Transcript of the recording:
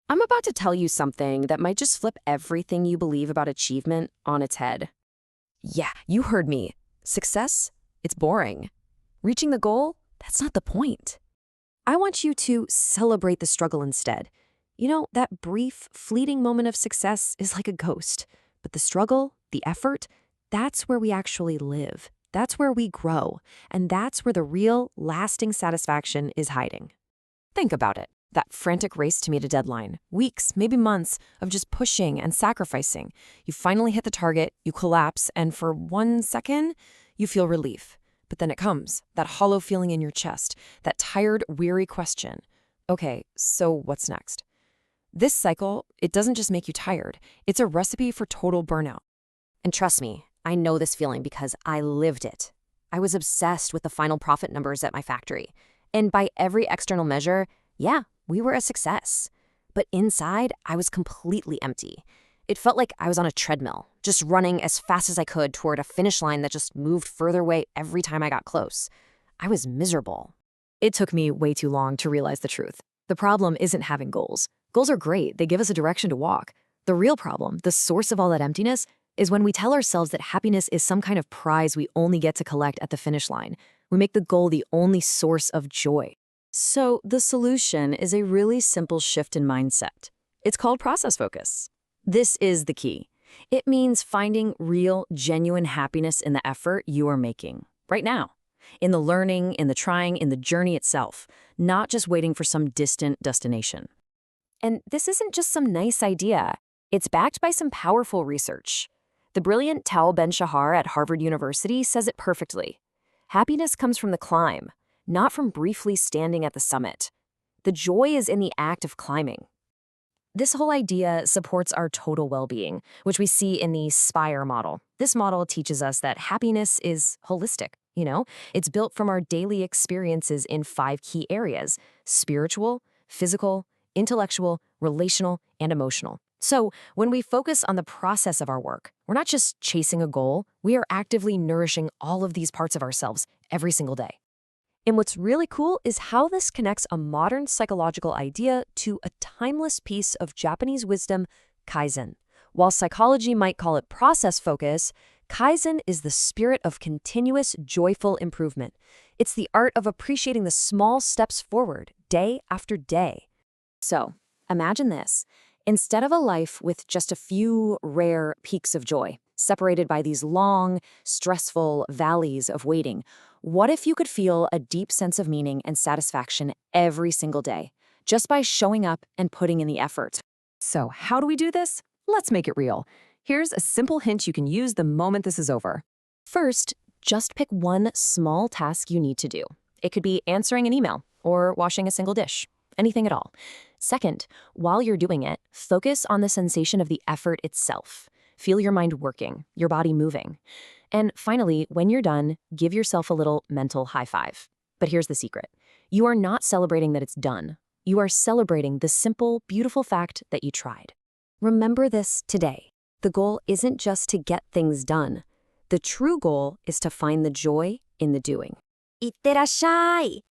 I'm about to tell you something that might just flip everything you believe about achievement on its head. Yeah, you heard me. Success? It's boring. Reaching the goal? That's not the point. I want you to celebrate the struggle instead. You know, that brief, fleeting moment of success is like a ghost. But the struggle, the effort, that's where we actually live. That's where we grow. And that's where the real, lasting satisfaction is hiding. Think about it. That frantic race to meet a deadline. Weeks, maybe months, of just pushing and sacrificing. You finally hit the target, you collapse, and for 1 second, you feel relief. But then it comes, that hollow feeling in your chest, that tired, weary question. Okay, so what's next? This cycle, it doesn't just make you tired. It's a recipe for total burnout. And trust me, I know this feeling because I lived it. I was obsessed with the final profit numbers at my factory. And by every external measure, yeah, we were a success. But inside, I was completely empty. It felt like I was on a treadmill, just running as fast as I could toward a finish line that just moved further away every time I got close. I was miserable. It took me way too long to realize the truth. The problem isn't having goals. Goals are great. They give us a direction to walk. The real problem, the source of all that emptiness, is when we tell ourselves that happiness is some kind of prize we only get to collect at the finish line. We make the goal the only source of joy. So the solution is a really simple shift in mindset. It's called process focus. This is the key. It means finding real, genuine happiness in the effort you are making right now, in the learning, in the trying, in the journey itself, not just waiting for some distant destination. And this isn't just some nice idea. It's backed by some powerful research. The brilliant Tal Ben-Shahar at Harvard University says it perfectly. Happiness comes from the climb, not from briefly standing at the summit. The joy is in the act of climbing. This whole idea supports our total well-being, which we see in the SPIRE model. This model teaches us that happiness is holistic. It's built from our daily experiences in 5 key areas: spiritual, physical, intellectual, relational, and emotional. So when we focus on the process of our work, we're not just chasing a goal, we are actively nourishing all of these parts of ourselves every single day. And what's really cool is how this connects a modern psychological idea to a timeless piece of Japanese wisdom, Kaizen. While psychology might call it process focus, Kaizen is the spirit of continuous, joyful improvement. It's the art of appreciating the small steps forward, day after day. So, imagine this. Instead of a life with just a few rare peaks of joy, separated by these long, stressful valleys of waiting, what if you could feel a deep sense of meaning and satisfaction every single day, just by showing up and putting in the effort? So, how do we do this? Let's make it real. Here's a simple hint you can use the moment this is over. First, just pick one small task you need to do. It could be answering an email or washing a single dish, anything at all. Second, while you're doing it, focus on the sensation of the effort itself. Feel your mind working, your body moving. And finally, when you're done, give yourself a little mental high five. But here's the secret. You are not celebrating that it's done. You are celebrating the simple, beautiful fact that you tried. Remember this today. The goal isn't just to get things done. The true goal is to find the joy in the doing. いってらっしゃい。